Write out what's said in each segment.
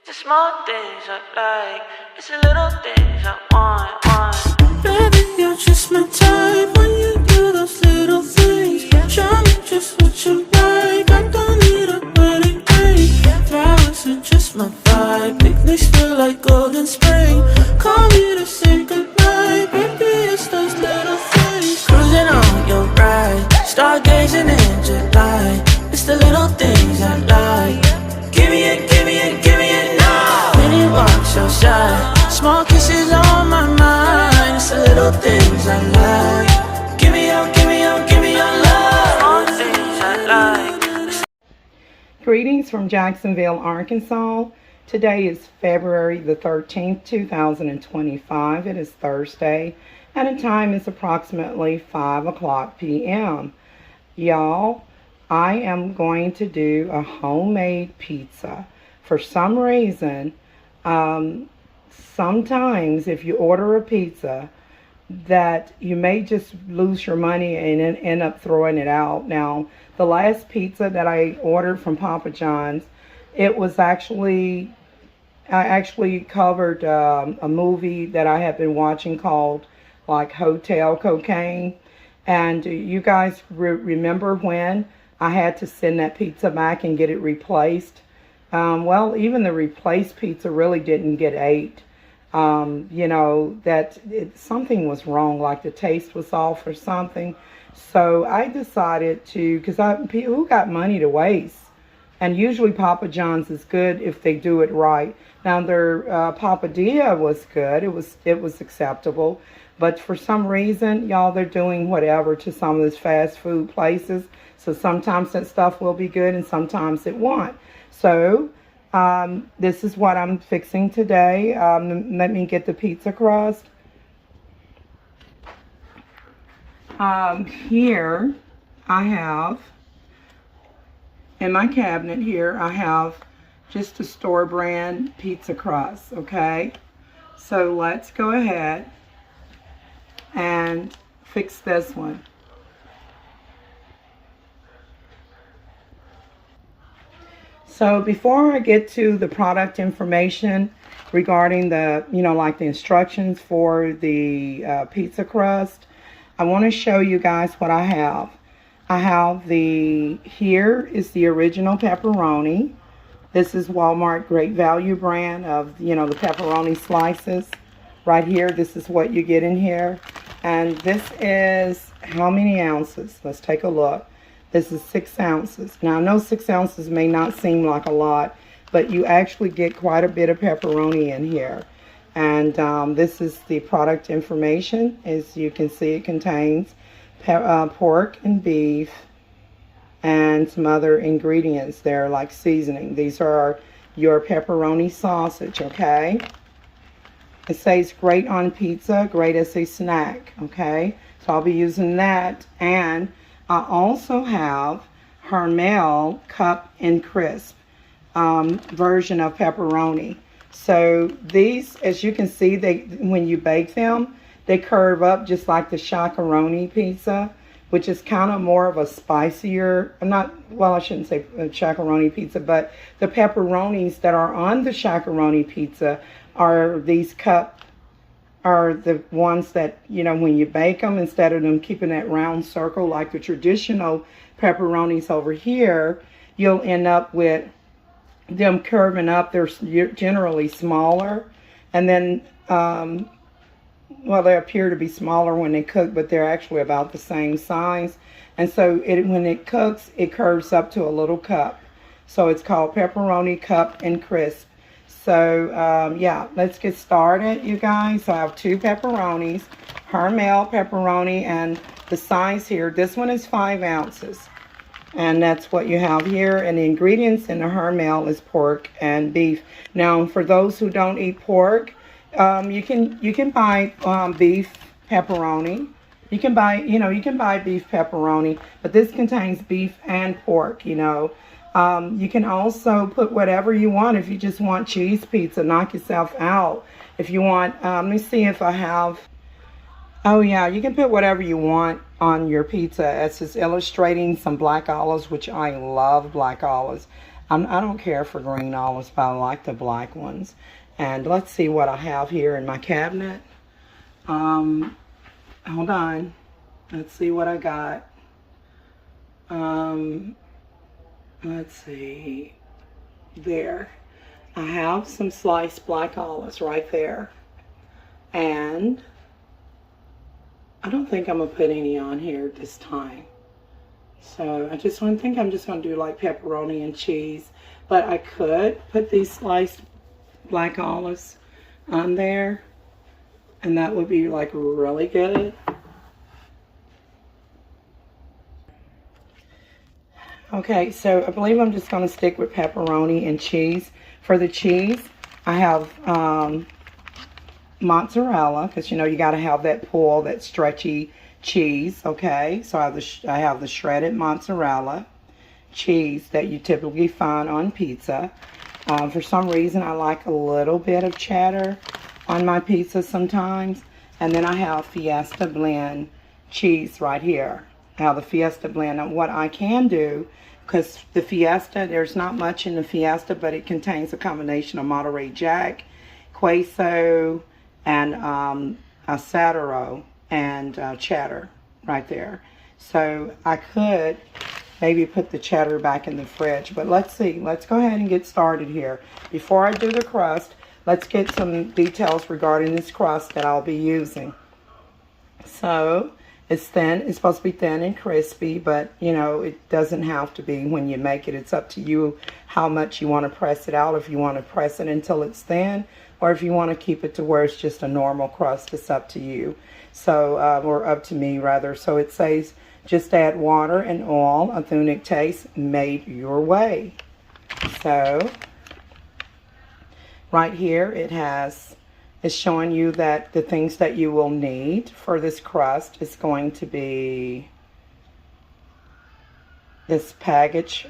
The small things I like, it's the little things I want. Baby, you're just my type when you do those little things. Show me just what you like, I don't need a wedding ring. Flowers are just my vibe, picnics feel like golden spring. Call me to say goodnight, baby, it's those little things. Cruising on your ride, stargazing in July. It's the little things I like. Give me it, give me it, give me it now. Many walks outside, small kisses on my mind. It's the little things I like. Give me your, give me your, give me your love. Small things I like. Greetings from Jacksonville, Arkansas. Today is February the 13th, 2025. It is Thursday, and the time is approximately 5 o'clock p.m. Y'all, I am going to do a homemade pizza. For some reason, sometimes if you order a pizza, that you may just lose your money and then end up throwing it out. Now, the last pizza that I ordered from Papa John's, it was I actually covered a movie that I have been watching called like Hotel Cocaine. And you guys remember when I had to send that pizza back and get it replaced? Well, even the replaced pizza really didn't get ate. You know, something was wrong, like the taste was off or something. So I decided to, because who got money to waste? And usually Papa John's is good if they do it right. Now their Papadilla was good. It was acceptable. But for some reason, y'all, they're doing whatever to some of these fast food places. So sometimes that stuff will be good and sometimes it won't. So this is what I'm fixing today. Let me get the pizza crust. Here I have, in my cabinet here, I have just a store brand pizza crust, okay? So let's go ahead and fix this one. So before I get to the product information regarding the, like the instructions for the pizza crust, I want to show you guys what I have. I have here is the original pepperoni. This is Walmart Great Value brand of, the pepperoni slices. Right here, this is what you get in here. And this is how many ounces? Let's take a look. This is 6 ounces. Now, I know 6 ounces may not seem like a lot, but you actually get quite a bit of pepperoni in here. And this is the product information. As you can see, it contains pork and beef and some other ingredients there, like seasoning. These are your pepperoni sausage, okay? It says great on pizza, great as a snack, okay? So I'll be using that. And I also have Hormel Cup and Crisp version of pepperoni. So these, as you can see, when you bake them, they curve up just like the shakaroni pizza, which is kind of more of a spicier, I shouldn't say shakaroni pizza, but the pepperonis that are on the shakaroni pizza are the ones that, when you bake them, instead of them keeping that round circle like the traditional pepperonis over here, you'll end up with them curving up. They're generally smaller, and then they appear to be smaller when they cook, but they're actually about the same size. And so when it cooks, it curves up to a little cup. So it's called pepperoni cup and crisp. So yeah, let's get started, you guys. So I have 2 pepperonis, Hormel pepperoni, and the size here, this one is 5 ounces. And that's what you have here. And the ingredients in the Hormel is pork and beef. Now, for those who don't eat pork, you can buy beef pepperoni. You can buy beef pepperoni, but this contains beef and pork. You can also put whatever you want. If you just want cheese pizza, knock yourself out. If you want, let me see if I have. Oh yeah, you can put whatever you want on your pizza. It's just illustrating some black olives, which I love black olives. I don't care for green olives, but I like the black ones. And let's see what I have here in my cabinet. Hold on. Let's see what I got. Let's see. There. I have some sliced black olives right there. And I don't think I'm going to put any on here this time. So I just want to think I'm just going to do like pepperoni and cheese. But I could put these sliced black olives on there. And that would be like really good. Okay, so I believe I'm just going to stick with pepperoni and cheese. For the cheese, I have mozzarella, because you know you got to have that pull, that stretchy cheese. Okay, so I have the shredded mozzarella cheese that you typically find on pizza. For some reason, I like a little bit of cheddar on my pizza sometimes. And then I have Fiesta blend cheese right here. Now the Fiesta blend, and what I can do, because the Fiesta, there's not much in the Fiesta, but it contains a combination of Monterey Jack, queso, and acetero, and cheddar right there. So I could maybe put the cheddar back in the fridge, but let's see. Let's go ahead and get started here. Before I do the crust, let's get some details regarding this crust that I'll be using. So it's thin. It's supposed to be thin and crispy, but you know, it doesn't have to be when you make it. It's up to you how much you want to press it out. If you want to press it until it's thin, or if you want to keep it to where it's just a normal crust, it's up to you. So, or up to me rather. So it says, just add water and oil, authentic taste, made your way. So right here it's showing you that the things that you will need for this crust is going to be this package,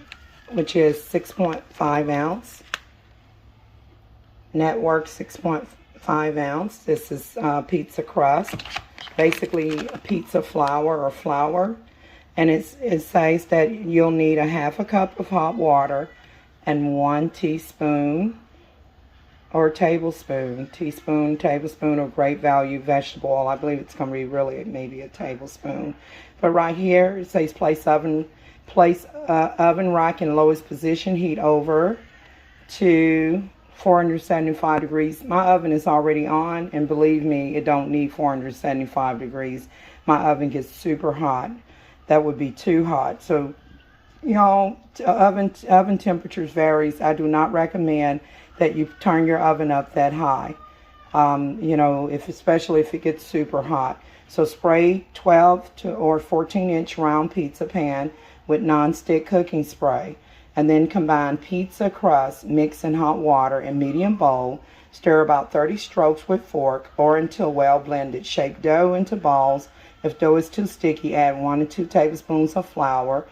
which is 6.5 ounce, network 6.5 ounce. This is pizza crust, basically a pizza flour or flour. And it says that you'll need a half a cup of hot water and 1 teaspoon or tablespoon of great value vegetable oil. I believe it's going to be really maybe a tablespoon. But right here it says place oven rack in lowest position, heat over to 475 degrees. My oven is already on, and believe me, it don't need 475 degrees. My oven gets super hot. That would be too hot. So, you know, oven temperatures varies. I do not recommend that you turn your oven up that high. You know, especially if it gets super hot. So spray 12 or 14-inch round pizza pan with non-stick cooking spray. And then combine pizza crust, mix in hot water in medium bowl. Stir about 30 strokes with fork or until well blended. Shape dough into balls. If dough is too sticky, add 1 to 2 tablespoons of flour.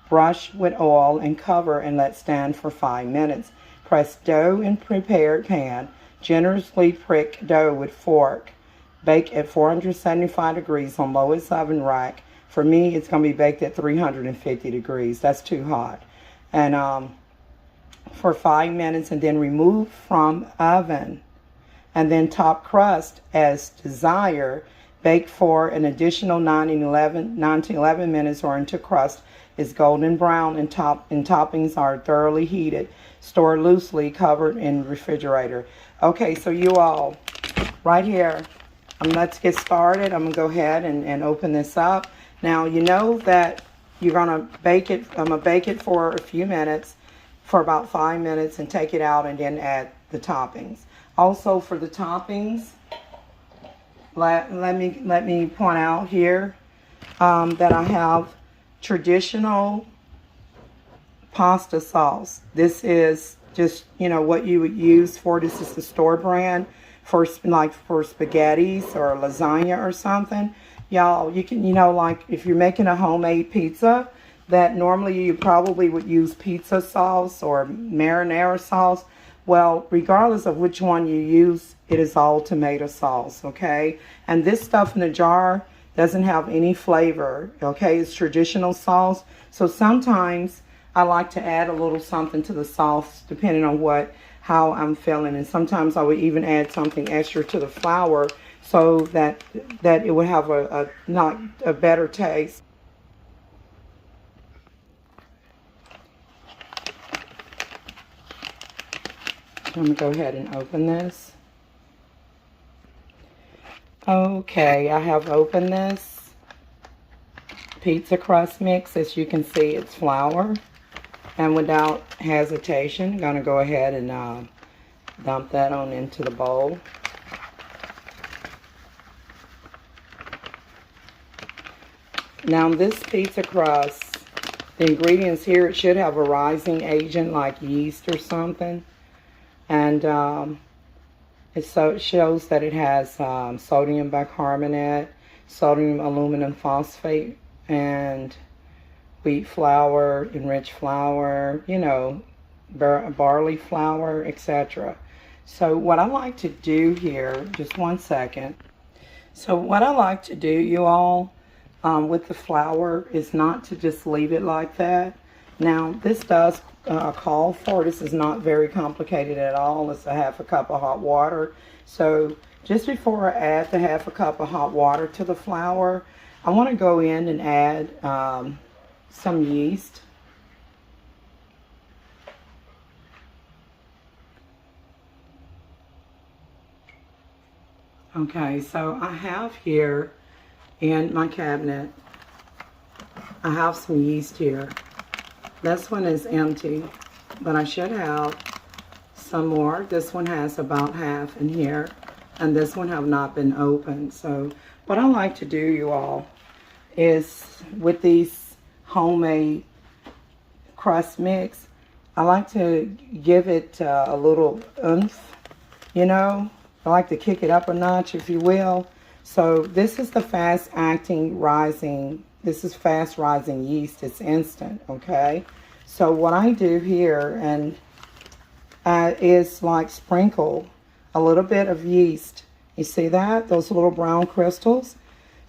Brush with oil and cover and let stand for 5 minutes. Press dough in prepared pan. Generously prick dough with fork. Bake at 475 degrees on lowest oven rack. For me, it's going to be baked at 350 degrees. That's too hot. And for 5 minutes, and then remove from oven. And then top crust as desired. Bake for an additional 9 to 11 minutes or until crust is golden brown and toppings are thoroughly heated. Store loosely, covered in refrigerator. Okay, so you all, right here, let's get started. I'm going to go ahead and open this up. Now, you know that you're going to bake it. I'm going to bake it for a few minutes, for about 5 minutes, and take it out and then add the toppings. Also, for the toppings, let me point out here that I have traditional pasta sauce. This is just, you know, what you would use for, this is the store brand for like for spaghettis or lasagna or something. Y'all, you can, you know, like if you're making a homemade pizza, that normally you probably would use pizza sauce or marinara sauce. Well, regardless of which one you use, it is all tomato sauce, okay? And this stuff in the jar doesn't have any flavor, okay? It's traditional sauce. So sometimes I like to add a little something to the sauce depending on how I'm feeling. And sometimes I would even add something extra to the flour so that it would have a better taste. I'm going to go ahead and open this. Okay, I have opened this pizza crust mix. As you can see, it's flour. And without hesitation, I'm going to go ahead and dump that on into the bowl. Now this pizza crust, the ingredients here, it should have a rising agent like yeast or something. And it shows that it has sodium bicarbonate, sodium aluminum phosphate, and wheat flour, enriched flour, you know, barley flour, etc. So what I like to do here, just one second. So what I like to do, you all, with the flour is not to just leave it like that. Now this does call for, this is not very complicated at all. It's a half a cup of hot water. So just before I add the half a cup of hot water to the flour, I want to go in and add some yeast. Okay, so I have here in my cabinet, I have some yeast here. This one is empty, but I should have some more. This one has about half in here, and this one have not been opened. So what I like to do, you all, is with these homemade crust mix, I like to give it a little oomph, you know. I like to kick it up a notch, if you will. So this is the fast rising yeast. It's instant, okay? So what I do here and is like sprinkle a little bit of yeast. You see that? Those little brown crystals?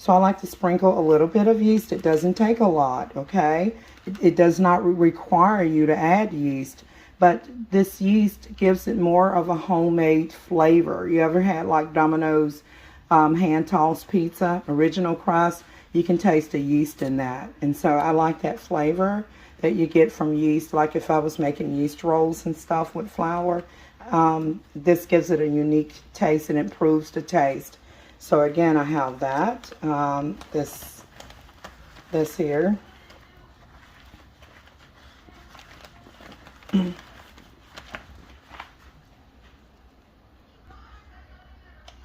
So I like to sprinkle a little bit of yeast. It doesn't take a lot, okay? It does not require you to add yeast. But this yeast gives it more of a homemade flavor. You ever had like Domino's hand-tossed pizza, original crust? You can taste the yeast in that. And so I like that flavor that you get from yeast. Like if I was making yeast rolls and stuff with flour, this gives it a unique taste and improves the taste. So again, I have that, this here.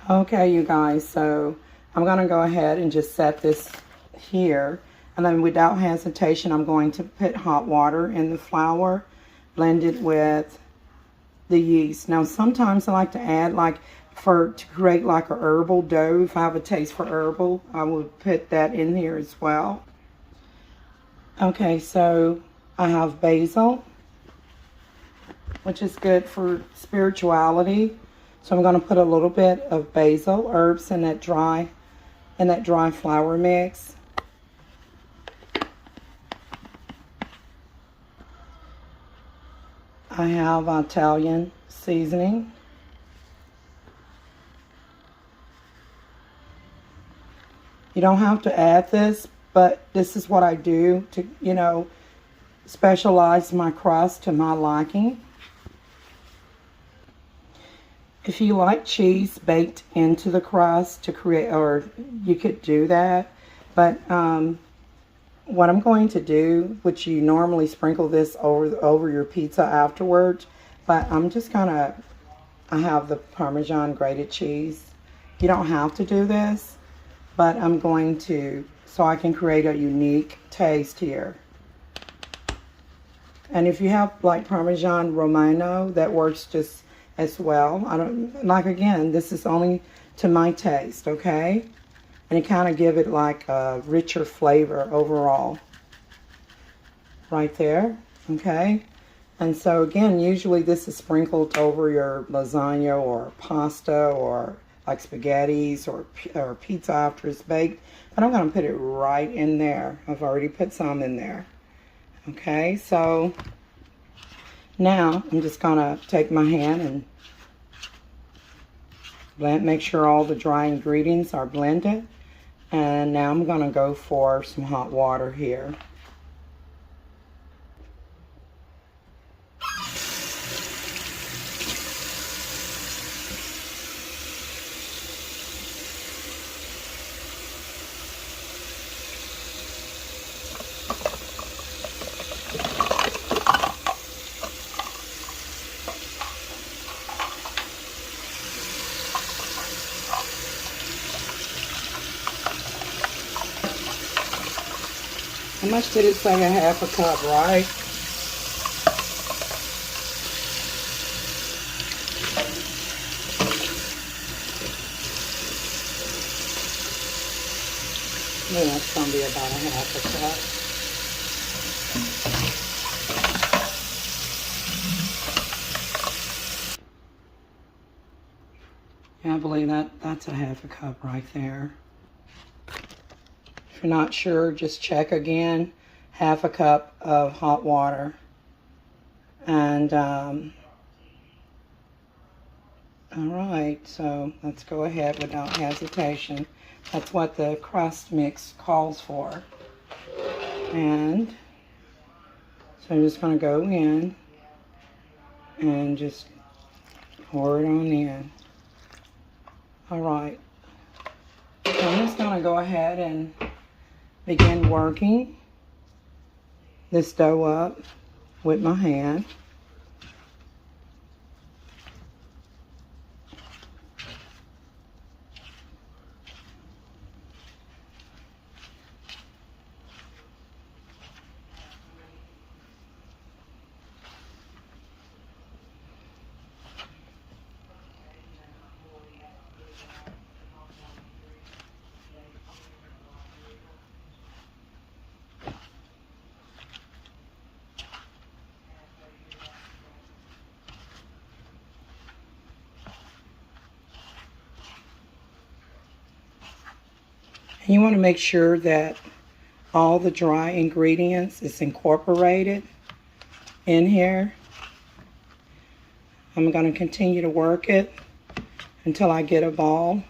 Okay, you guys, so I'm going to go ahead and just set this here. And then without hesitation, I'm going to put hot water in the flour, blend it with the yeast. Now, sometimes I like to add, like, to create like a herbal dough. If I have a taste for herbal, I would put that in here as well. Okay, so I have basil, which is good for spirituality. So I'm going to put a little bit of basil herbs in that dry flour mix. I have Italian seasoning. You don't have to add this, but this is what I do to, you know, specialize my crust to my liking. If you like cheese baked into the crust to create, or you could do that. But what I'm going to do, which you normally sprinkle this over your pizza afterwards, but I'm just gonna, I have the Parmesan grated cheese. You don't have to do this, but I'm going to, so I can create a unique taste here. And if you have like Parmesan Romano, that works just as well. I don't, like, again, this is only to my taste, okay? And it kind of give it like a richer flavor overall. Right there, okay? And so again, usually this is sprinkled over your lasagna or pasta or like spaghettis or pizza after it's baked. But I'm gonna put it right in there. I've already put some in there. Okay, so now I'm just gonna take my hand and blend, make sure all the dry ingredients are blended. And now I'm gonna go for some hot water here. How much did it say? A half a cup, right? Yeah, that's going to be about a half a cup. Yeah, I believe that's a half a cup right there. If you're not sure, just check again. Half a cup of hot water. And, all right, so let's go ahead without hesitation. That's what the crust mix calls for. And so I'm just going to go in and just pour it on in. All right. So I'm just going to go ahead and begin working this dough up with my hand. And you want to make sure that all the dry ingredients is incorporated in here. I'm going to continue to work it until I get a ball.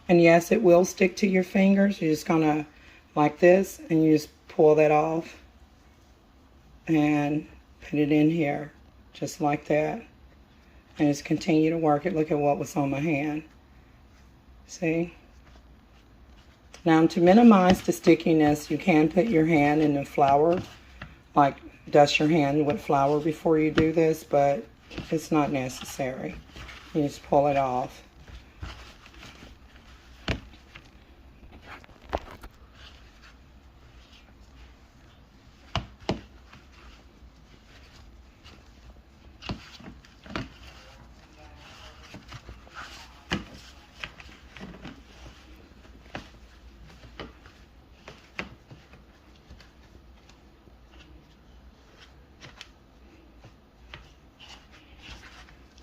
And yes, it will stick to your fingers. You're just going to, like this, and you just pull that off and put it in here, just like that. And just continue to work it. Look at what was on my hand. See? Now, to minimize the stickiness, you can put your hand in the flour, like dust your hand with flour before you do this, but it's not necessary. You just pull it off.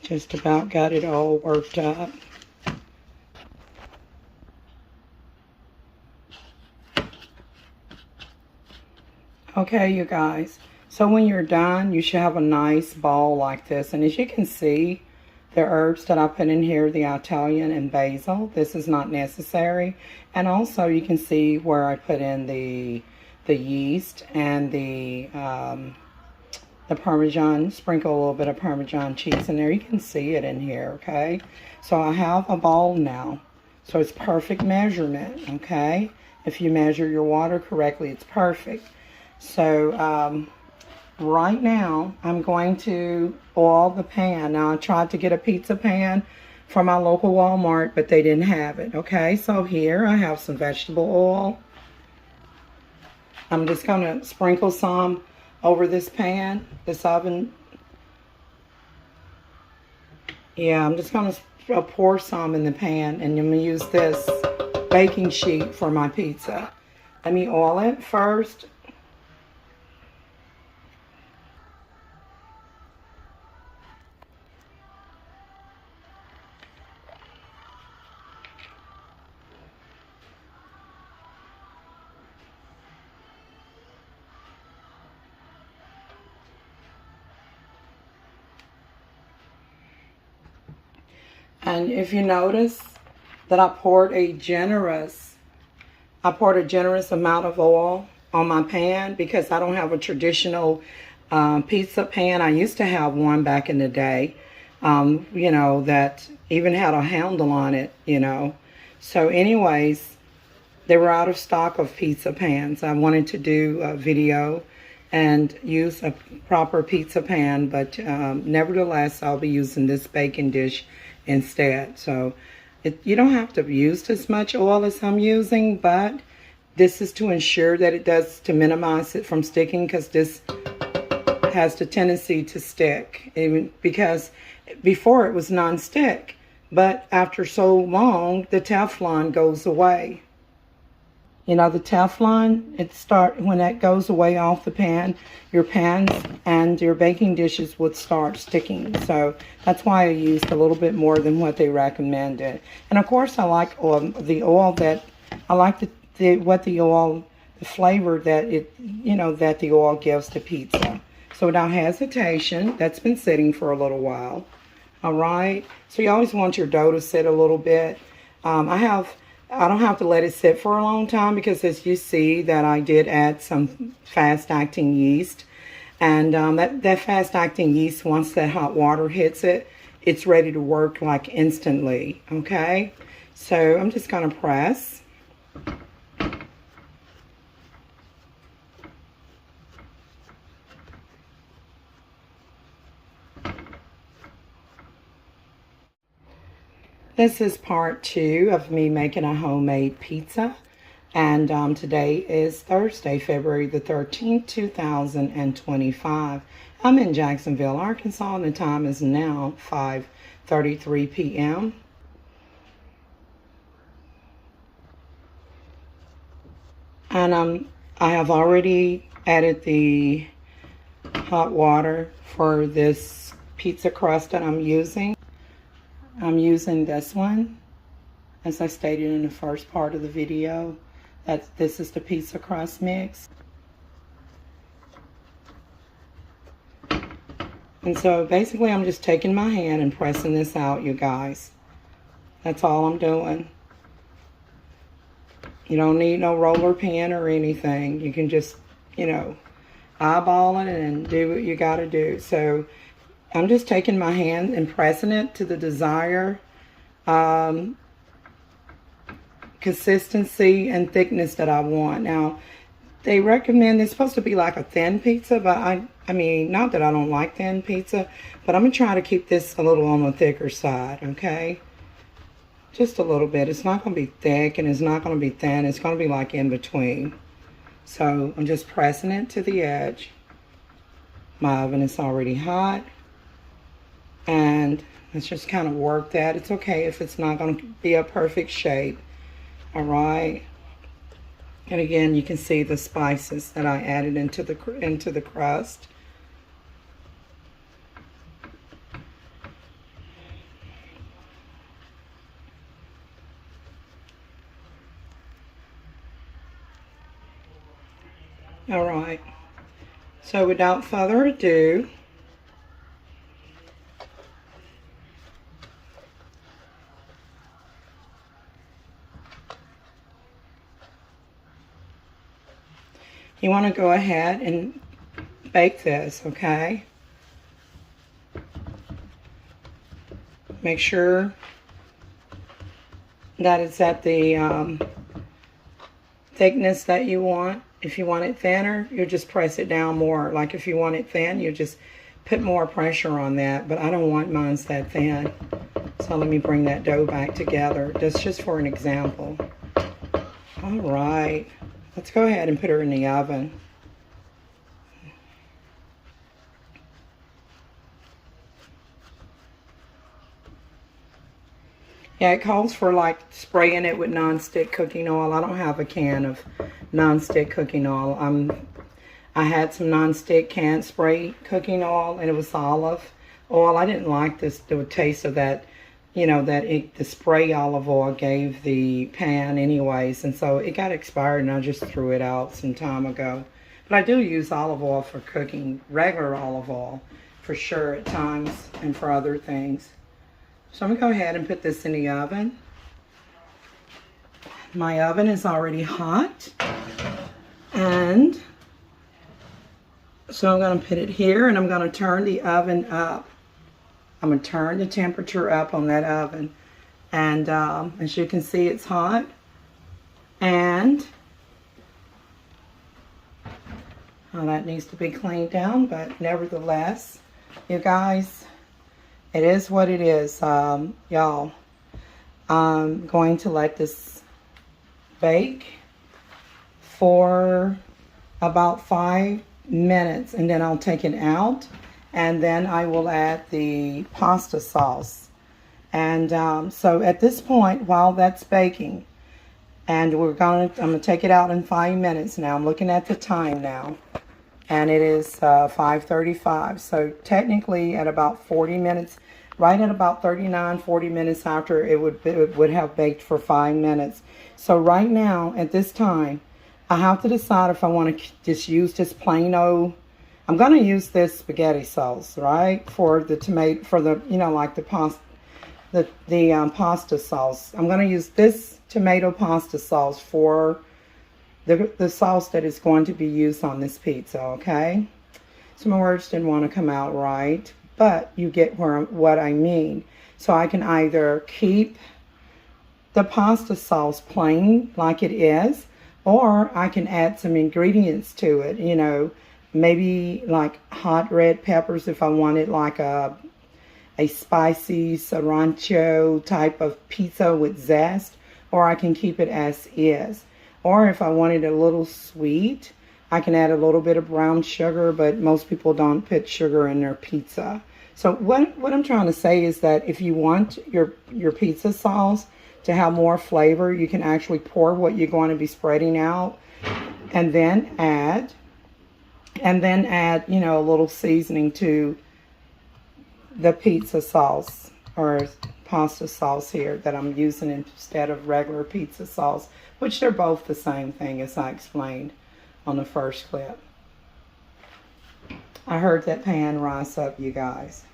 Just about got it all worked up. Okay, you guys. So when you're done, you should have a nice ball like this. And as you can see, the herbs that I put in here, the Italian and basil, this is not necessary. And also you can see where I put in the yeast and the Parmesan, sprinkle a little bit of Parmesan cheese in there. You can see it in here, okay? So I have a bowl now. So it's perfect measurement, okay? If you measure your water correctly, it's perfect. So right now, I'm going to oil the pan. Now, I tried to get a pizza pan from my local Walmart, but they didn't have it, okay? So here, I have some vegetable oil. I'm just going to sprinkle some over this pan, this oven. Yeah, I'm just going to pour some in the pan, and I'm going to use this baking sheet for my pizza. Let me oil it first. And if you notice that I poured a generous amount of oil on my pan because I don't have a traditional pizza pan. I used to have one back in the day, you know, that even had a handle on it, you know. So anyways, they were out of stock of pizza pans. I wanted to do a video and use a proper pizza pan, but nevertheless, I'll be using this baking dish instead. So you don't have to use as much oil as I'm using, but this is to ensure that it does, to minimize it from sticking, because this has the tendency to stick. Even because before it was non-stick, but after so long, the Teflon goes away. You know, the Teflon, when that goes away off the pan, your pans and your baking dishes would start sticking. So that's why I used a little bit more than what they recommended. And of course, I like the oil that, I like the flavor that it, you know, that the oil gives to pizza. So without hesitation, that's been sitting for a little while. All right. So you always want your dough to sit a little bit. I don't have to let it sit for a long time because, as you see, that I did add some fast-acting yeast. And that fast-acting yeast, once that hot water hits it, it's ready to work like instantly, okay? So I'm just going to press. This is part 2 of me making a homemade pizza. And today is Thursday, February the 13th, 2025. I'm in Jacksonville, Arkansas, and the time is now 5:33 p.m. And I have already added the hot water for this pizza crust that I'm using. I'm using this one, as I stated in the first part of the video. This is the pizza crust mix. And so basically I'm just taking my hand and pressing this out, you guys. That's all I'm doing. You don't need no roller pin or anything. You can just, you know, eyeball it and do what you got to do. So I'm just taking my hand and pressing it to the desired consistency and thickness that I want. Now, they recommend it's supposed to be like a thin pizza, but I mean, not that I don't like thin pizza, but I'm going to try to keep this a little on the thicker side, okay? Just a little bit. It's not going to be thick and it's not going to be thin. It's going to be like in between. So I'm just pressing it to the edge. My oven is already hot. And let's just kind of work that. It's okay if it's not going to be a perfect shape. All right. And again, you can see the spices that I added into the crust. All right. So without further ado, you want to go ahead and bake this, okay? Make sure that it's at the thickness that you want. If you want it thinner, you just press it down more. Like if you want it thin, you just put more pressure on that. But I don't want mine that thin. So let me bring that dough back together. That's just for an example. All right. Let's go ahead and put her in the oven. Yeah, it calls for like spraying it with non-stick cooking oil. I don't have a can of non-stick cooking oil. I had some non-stick can spray cooking oil, and it was olive oil. I didn't like the taste of that, you know, the spray olive oil gave the pan anyways, and so it got expired and I just threw it out some time ago. But I do use olive oil for cooking, regular olive oil for sure at times, and for other things. So I'm going to go ahead and put this in the oven. My oven is already hot. And so I'm going to put it here, and I'm going to turn the oven up. I'm going to turn the temperature up on that oven. And as you can see, it's hot. And that needs to be cleaned down, but nevertheless, you guys, it is what it is, y'all. I'm going to let this bake for about 5 minutes, and then I'll take it out, and then I will add the pasta sauce. And so at this point, while that's baking, and I'm gonna take it out in 5 minutes now. I'm looking at the time now, and it is 5:35. So technically, at about 40 minutes, right at about 39, 40 minutes after, it would have baked for 5 minutes. So right now, at this time, I have to decide if I want to just use this plain old. I'm going to use this spaghetti sauce, right, for the tomato, for the, you know, like the pasta, pasta sauce. I'm going to use this tomato pasta sauce for the sauce that is going to be used on this pizza, okay? So my words didn't want to come out right, but you get what I mean. So I can either keep the pasta sauce plain like it is, or I can add some ingredients to it, you know, maybe like hot red peppers if I wanted like a spicy sriracha type of pizza with zest, or I can keep it as is. Or if I wanted a little sweet, I can add a little bit of brown sugar, but most people don't put sugar in their pizza. So what I'm trying to say is that if you want your pizza sauce to have more flavor, you can actually pour what you're going to be spreading out, and then add, you know, a little seasoning to the pizza sauce or pasta sauce here that I'm using instead of regular pizza sauce, which they're both the same thing as I explained on the first clip. I heard that pan rise up, you guys.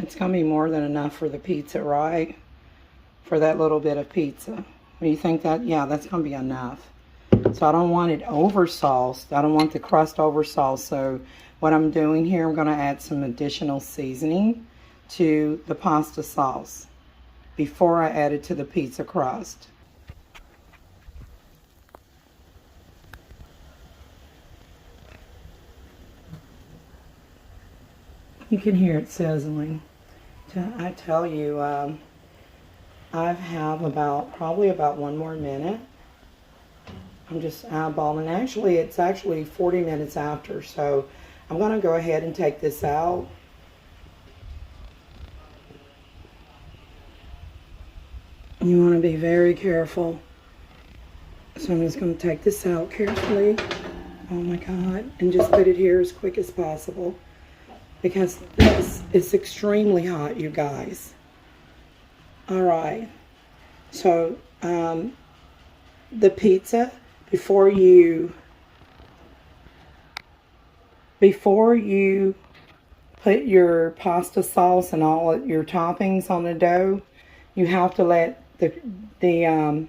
It's going to be more than enough for the pizza, right? For that little bit of pizza. You think that? Yeah, that's going to be enough. So I don't want it over sauced. I don't want the crust over sauced. So what I'm doing here, I'm going to add some additional seasoning to the pasta sauce before I add it to the pizza crust. You can hear it sizzling. I tell you, I have probably about 1 more minute. I'm just eyeballing. Actually, it's actually 40 minutes after, so I'm going to go ahead and take this out. You want to be very careful. So I'm just going to take this out carefully. Oh my God. And just put it here as quick as possible, because this is extremely hot, you guys. All right. So the pizza, before you put your pasta sauce and all your toppings on the dough, you have to let the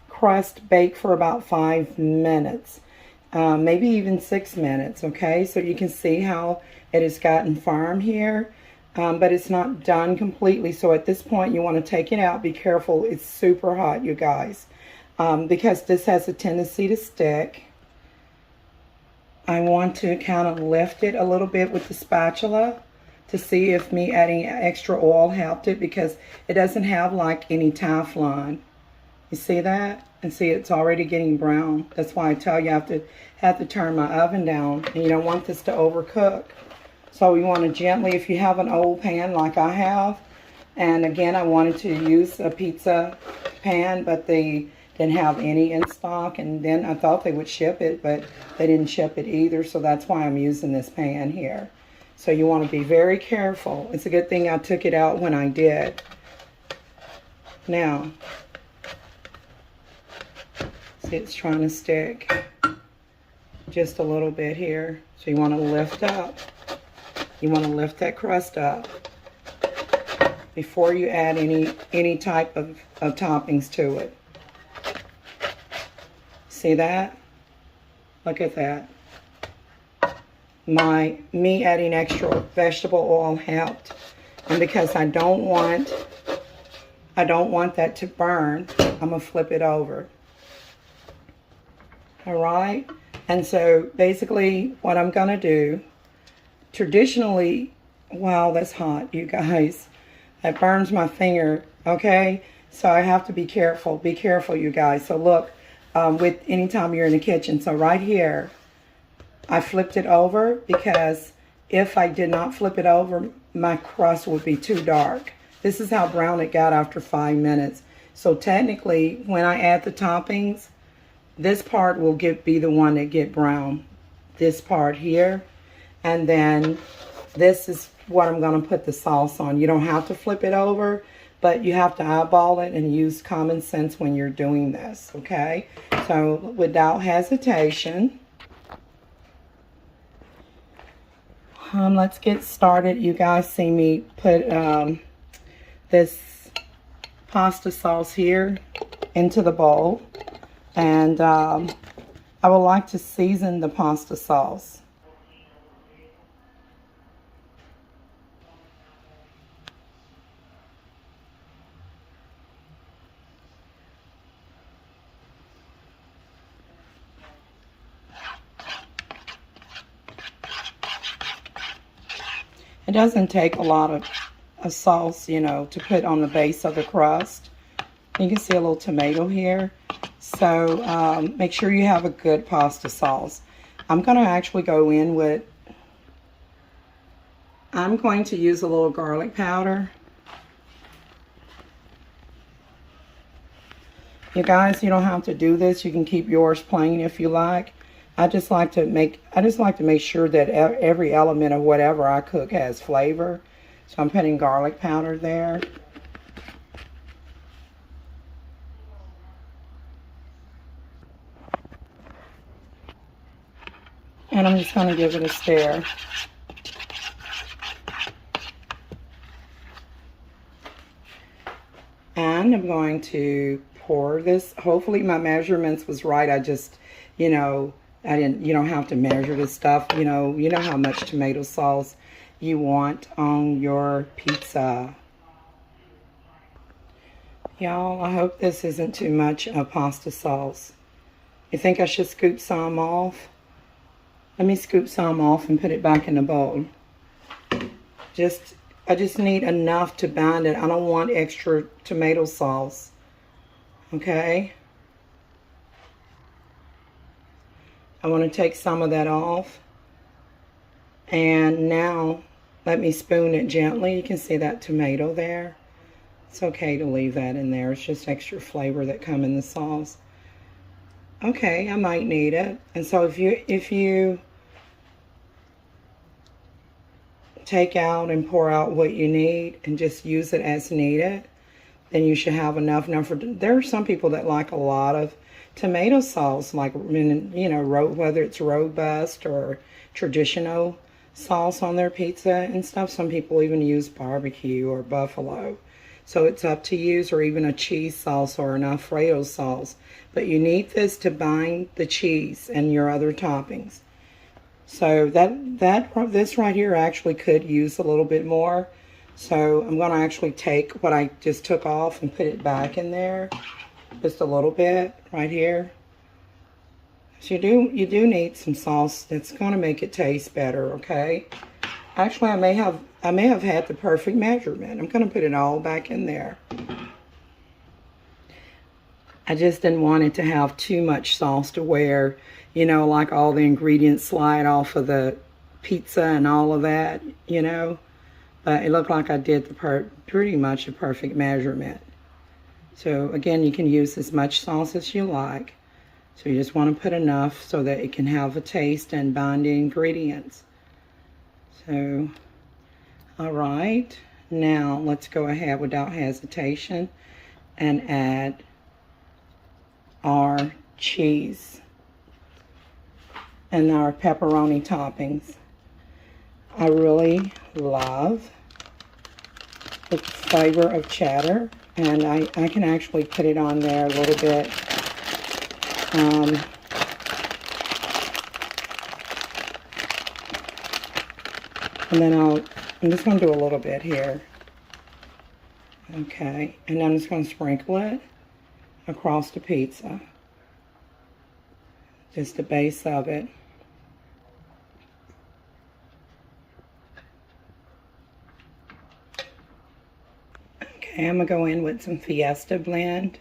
crust bake for about 5 minutes, maybe even 6 minutes, okay? So you can see how it has gotten firm here, but it's not done completely. So at this point, you want to take it out. Be careful. It's super hot, you guys, because this has a tendency to stick. I want to kind of lift it a little bit with the spatula to see if me adding extra oil helped it, because it doesn't have like any Teflon. You see that? And see, it's already getting brown. That's why I tell you I have to turn my oven down, and you don't want this to overcook. So you want to gently, if you have an old pan like I have, and again, I wanted to use a pizza pan, but the didn't have any in stock, and then I thought they would ship it, but they didn't ship it either, so that's why I'm using this pan here. So you want to be very careful. It's a good thing I took it out when I did. Now, see, it's trying to stick just a little bit here. So you want to lift up. You want to lift that crust up before you add any type of toppings to it. See that? Look at that. Me adding extra vegetable oil helped. And because I don't want that to burn, I'm gonna flip it over. All right? And so basically what I'm gonna do, traditionally, wow, that's hot, you guys. That burns my finger, okay? So I have to be careful. Be careful, you guys. So look, with anytime you're in the kitchen. So right here, I flipped it over because if I did not flip it over, my crust would be too dark. This is how brown it got after 5 minutes. So technically, when I add the toppings, this part will be the one that get brown. This part here. And then this is what I'm going to put the sauce on. You don't have to flip it over, but you have to eyeball it and use common sense when you're doing this, okay? So without hesitation, let's get started. You guys see me put this pasta sauce here into the bowl, and I would like to season the pasta sauce. It doesn't take a lot of sauce, you know, to put on the base of the crust. You can see a little tomato here. So make sure you have a good pasta sauce. I'm going to actually go in with, I'm going to use a little garlic powder. You guys, you don't have to do this. You can keep yours plain if you like. I just like to make sure that every element of whatever I cook has flavor. So I'm putting garlic powder there. And I'm just going to give it a stir. And I'm going to pour this. Hopefully my measurements was right. I just, you know, you don't have to measure this stuff. You know how much tomato sauce you want on your pizza. Y'all, I hope this isn't too much of pasta sauce. You think I should scoop some off? Let me scoop some off and put it back in the bowl. I just need enough to bind it. I don't want extra tomato sauce. Okay? I want to take some of that off. And now, let me spoon it gently. You can see that tomato there. It's okay to leave that in there. It's just extra flavor that come in the sauce. Okay, I might need it. And so if you take out and pour out what you need and just use it as needed, then you should have enough. Now, there are some people that like a lot of tomato sauce, like, you know, whether it's robust or traditional sauce on their pizza and stuff. Some people even use barbecue or buffalo. So it's up to you, or even a cheese sauce or an Alfredo sauce. But you need this to bind the cheese and your other toppings. So this right here actually could use a little bit more. So I'm going to actually take what I just took off and put it back in there. Just a little bit right here. So you do need some sauce that's going to make it taste better, okay? Actually, I may have had the perfect measurement. I'm going to put it all back in there. I just didn't want it to have too much sauce to where, you know, like all the ingredients slide off of the pizza and all of that, you know. But it looked like I did pretty much the perfect measurement. So again, you can use as much sauce as you like. So you just want to put enough so that it can have a taste and bind the ingredients. So, all right, now let's go ahead without hesitation and add our cheese and our pepperoni toppings. I really love the flavor of cheddar, and I can actually put it on there a little bit. And then I'm just going to do a little bit here. Okay, and I'm just going to sprinkle it across the pizza. Just the base of it. Okay, I'm going to go in with some Fiesta blend.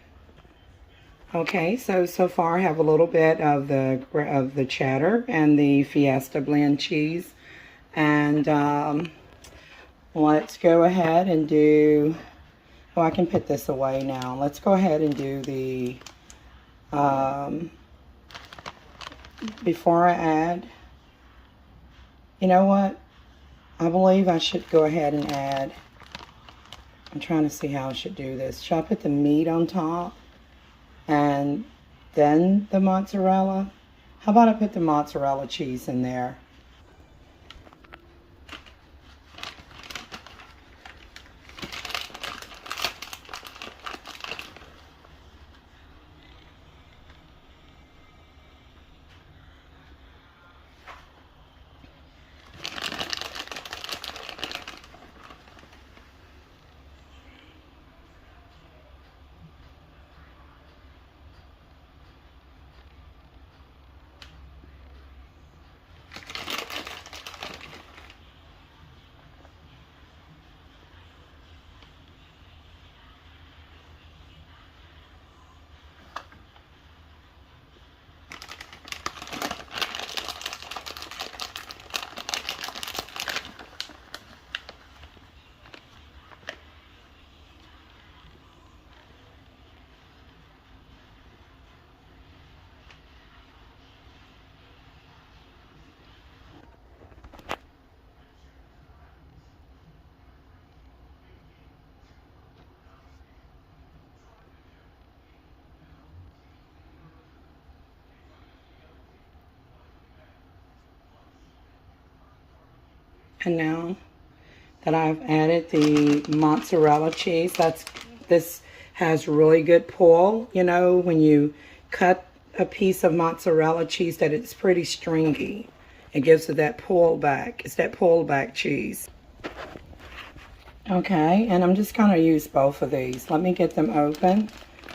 Okay, so far I have a little bit of the cheddar and the Fiesta blend cheese. And let's go ahead and do, oh, I can put this away now. Let's go ahead and do the, before I add, you know what? I believe I should go ahead and add, I'm trying to see how I should do this. Should I put the meat on top and then the mozzarella? How about I put the mozzarella cheese in there? And now that I've added the mozzarella cheese, this has really good pull. You know, when you cut a piece of mozzarella cheese, that it's pretty stringy. It gives it that pull back. It's that pull back cheese. Okay, and I'm just going to use both of these. Let me get them open.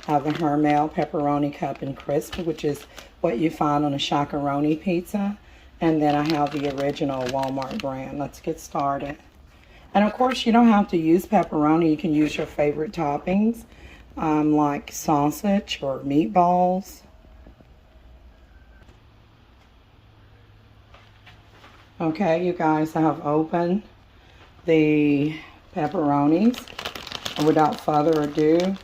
I have the Hermel pepperoni cup and crisp, which is what you find on a shakaroni pizza. And then I have the original Walmart brand. Let's get started. And of course, you don't have to use pepperoni. You can use your favorite toppings, like sausage or meatballs. Okay, you guys, I have opened the pepperonis. And without further ado,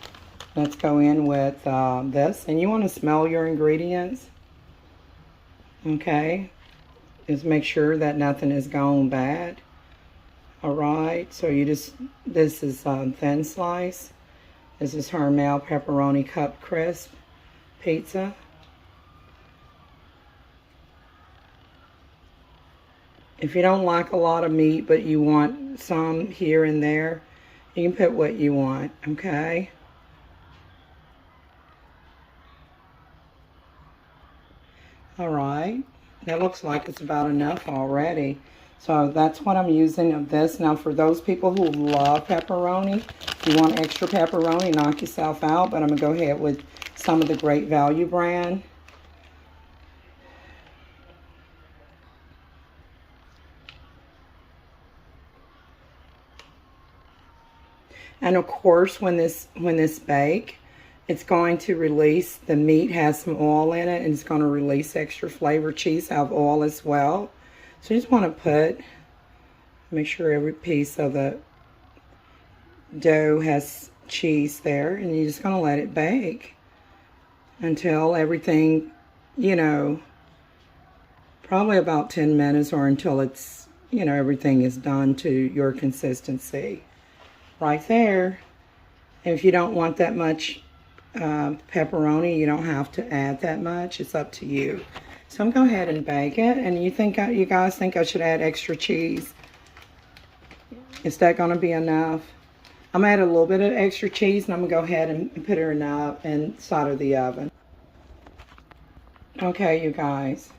let's go in with this. And you want to smell your ingredients. Okay. Just make sure that nothing has gone bad. All right, so this is thin slice. This is Hermel pepperoni cup crisp pizza. If you don't like a lot of meat, but you want some here and there, you can put what you want, okay? All right. That looks like it's about enough already. So that's what I'm using of this. Now for those people who love pepperoni, if you want extra pepperoni, knock yourself out. But I'm going to go ahead with some of the Great Value brand. And of course, when this bake, it's going to release, the meat has some oil in it, and it's going to release extra flavor. Cheese have oil as well. So you just want to make sure every piece of the dough has cheese there, and you're just going to let it bake until everything, you know, probably about 10 minutes, or until it's, you know, everything is done to your consistency. Right there. If you don't want that much pepperoni, you don't have to add that much. It's up to you. So I'm going to go ahead and bake it. And you guys think I should add extra cheese? Is that going to be enough? I'm going to add a little bit of extra cheese, and I'm going to go ahead and put it inside of the oven. Okay, you guys.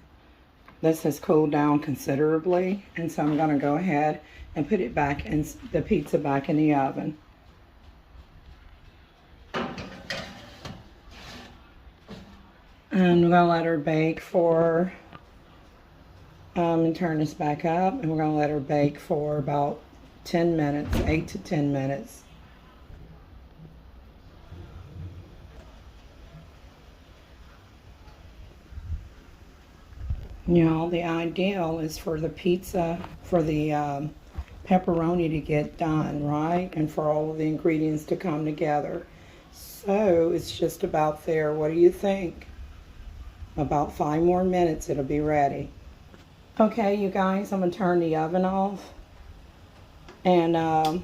This has cooled down considerably, and so I'm going to go ahead and put it back in the pizza back in the oven. And we're going to let her bake for, and turn this back up, and we're going to let her bake for about 10 minutes, 8 to 10 minutes. You know, the ideal is for the pizza, for the pepperoni to get done, right? And for all of the ingredients to come together. So it's just about there. What do you think? About 5 more minutes, it'll be ready. Okay, you guys, I'm going to turn the oven off. And I'm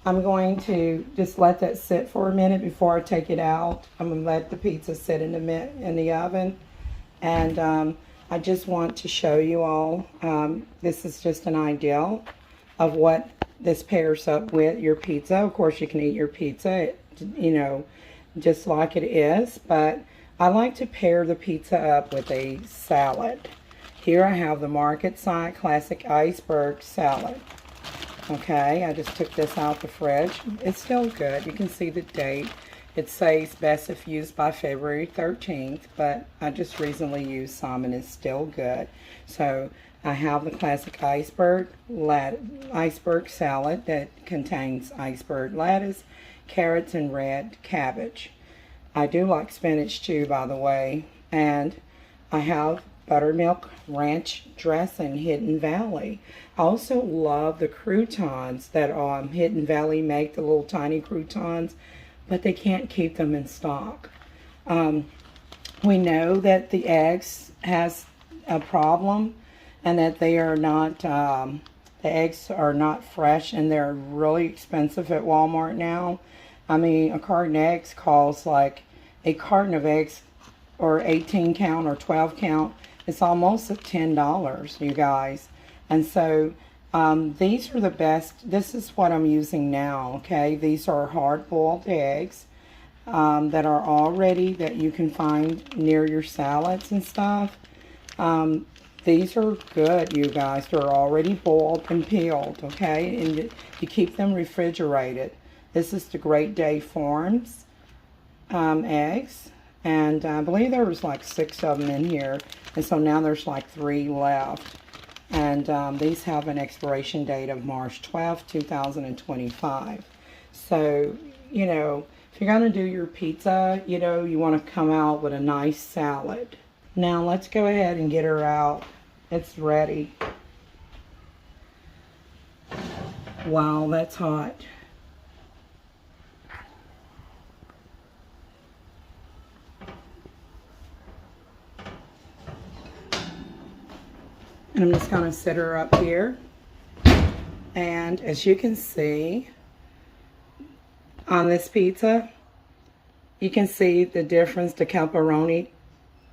going to just let that sit for a minute before I take it out. I'm going to let the pizza sit in the oven. And I just want to show you all, this is just an ideal of what this pairs up with your pizza. Of course, you can eat your pizza, you know, just like it is, but I like to pair the pizza up with a salad. Here I have the Market Side Classic Iceberg Salad. Okay, I just took this out the fridge. It's still good. You can see the date. It says best if used by February 13th, but I just recently used some and it's still good. So I have the classic iceberg salad that contains iceberg lettuce, carrots, and red cabbage. I do like spinach too, by the way. And I have buttermilk ranch dressing, Hidden Valley. I also love the croutons that Hidden Valley make, the little tiny croutons, but they can't keep them in stock. We know that the eggs has a problem, and that they are not, the eggs are not fresh, and they're really expensive at Walmart now. I mean, a carton of eggs costs like, a carton of eggs, or 18 count or 12 count, it's almost at $10, you guys. And so these are the best. This is what I'm using now, okay? These are hard-boiled eggs that are already, that you can find near your salads and stuff. These are good, you guys. They're already boiled and peeled, okay? And you keep them refrigerated. This is the Great Day Farms eggs. And I believe there was like 6 of them in here. And so now there's like 3 left. And these have an expiration date of March 12th, 2025. So, you know, if you're going to do your pizza, you know, you want to come out with a nice salad. Now let's go ahead and get her out. It's ready. Wow, that's hot. And I'm just going to set her up here. And as you can see on this pizza, you can see the difference. The pepperoni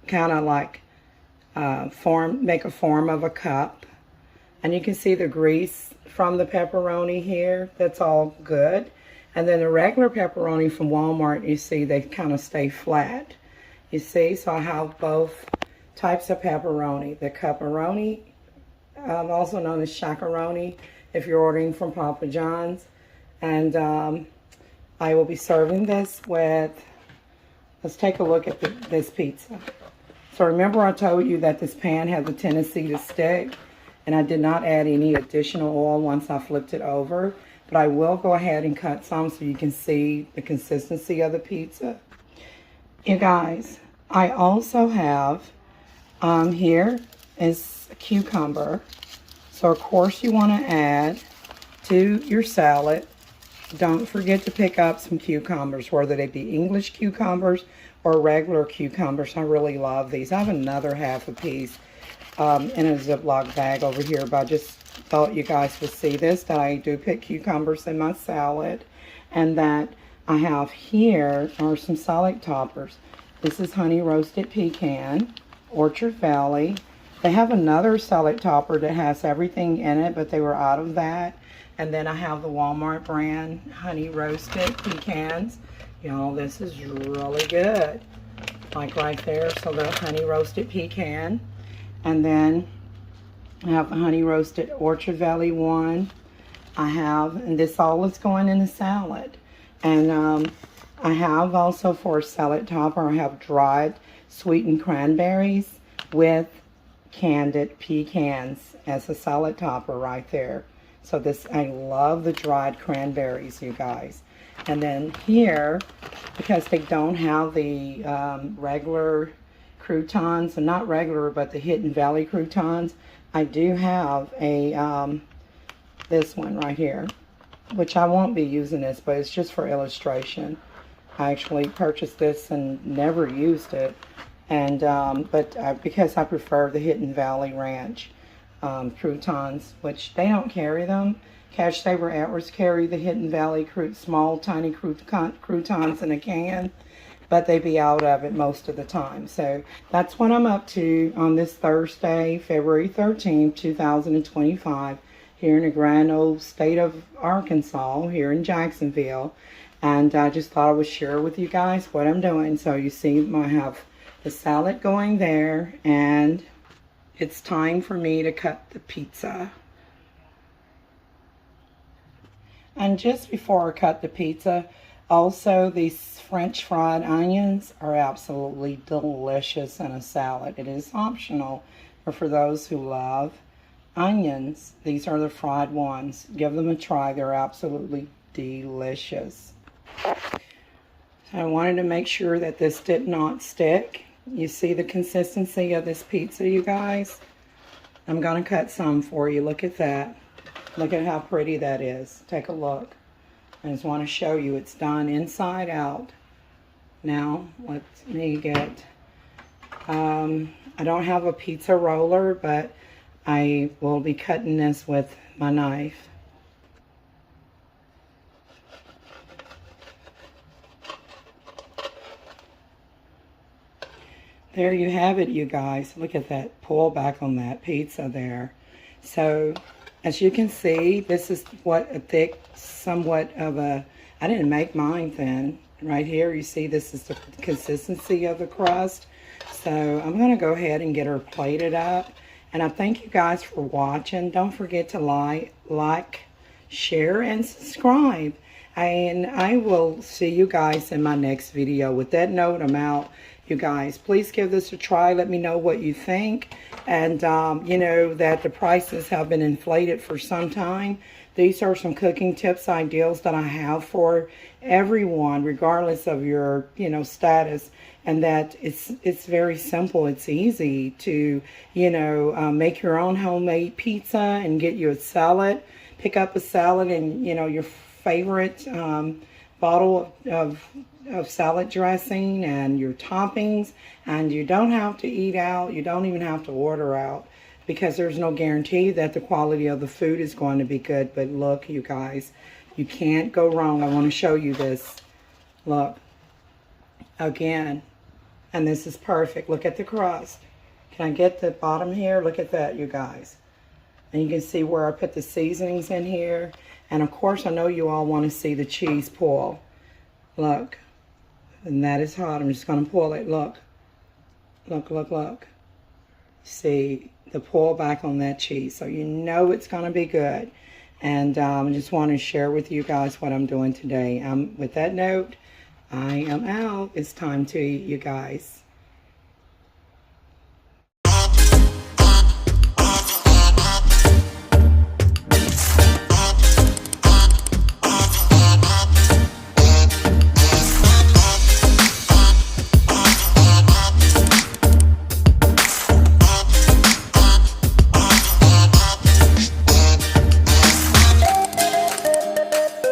kind of like make a form of a cup. And you can see the grease from the pepperoni here. That's all good. And then the regular pepperoni from Walmart, you see they kind of stay flat. You see, so I have both types of pepperoni. The pepperoni, also known as shakaroni, if you're ordering from Papa John's. And I will be serving this with, let's take a look at this pizza. So remember I told you that this pan has a tendency to stick, and I did not add any additional oil once I flipped it over. But I will go ahead and cut some so you can see the consistency of the pizza. You guys, I also have, here is a cucumber. So of course you want to add to your salad don't forget to pick up some cucumbers, whether they be English cucumbers or regular cucumbers. I really love these. I have another half a piece in a Ziploc bag over here, but I just thought you guys would see this, that I do put cucumbers in my salad, and that I have here are some salad toppers. This is honey roasted pecan, Orchard Valley. They have another salad topper that has everything in it, but they were out of that. And then I have the Walmart brand honey roasted pecans. Y'all, this is really good. Like right there, so the honey roasted pecan. And then I have the honey roasted Orchard Valley one. I have, and this all is going in a salad. And I have also for a salad topper, I have dried sweetened cranberries with candied pecans as a salad topper right there. So this, I love the dried cranberries, you guys. And then here, because they don't have the regular croutons, and not regular, but the Hidden Valley croutons, I do have a this one right here, which I won't be using this, but it's just for illustration. I actually purchased this and never used it, and because I prefer the Hidden Valley Ranch croutons, which they don't carry them. Cash Saver Edwards carry the Hidden Valley small tiny croutons in a can, but they be out of it most of the time. So that's what I'm up to on this Thursday, February 13th, 2025, here in the grand old state of Arkansas, here in Jacksonville. And I just thought I would share with you guys what I'm doing. So you see, I have the salad going there, and it's time for me to cut the pizza. And just before I cut the pizza, also these French fried onions are absolutely delicious in a salad. It is optional, but for those who love onions, these are the fried ones. Give them a try. They're absolutely delicious. So I wanted to make sure that this did not stick. You see the consistency of this pizza, you guys? I'm going to cut some for you. Look at that. Look at how pretty that is. Take a look. I just want to show you it's done inside out. Now, let me get, I don't have a pizza roller, but I will be cutting this with my knife. There you have it, you guys. Look at that pull back on that pizza there. So, as you can see, this is what a thick, somewhat of a, I didn't make mine thin. Right here, you see this is the consistency of the crust. So, I'm going to go ahead and get her plated up. And I thank you guys for watching. Don't forget to like, share, and subscribe. And I will see you guys in my next video. With that note, I'm out. You guys, please give this a try. Let me know what you think. And you know that the prices have been inflated for some time. These are some cooking tips, ideals that I have for everyone, regardless of your, you know, status. And that it's very simple. It's easy to, you know, make your own homemade pizza and get you a salad. Pick up a salad and, you know, your favorite bottle of salad dressing and your toppings, and you don't have to eat out. You don't even have to order out, because there's no guarantee that the quality of the food is going to be good. But look, you guys, you can't go wrong. I want to show you this. Look again, and this is perfect. Look at the crust. Can I get the bottom here? Look at that, you guys. And you can see where I put the seasonings in here. And of course, I know you all want to see the cheese pull. Look. And that is hot. I'm just going to pull it. Look. Look, look, look. See the pull back on that cheese. So you know it's going to be good. And I just want to share with you guys what I'm doing today. With that note, I am out. It's time to eat, you guys.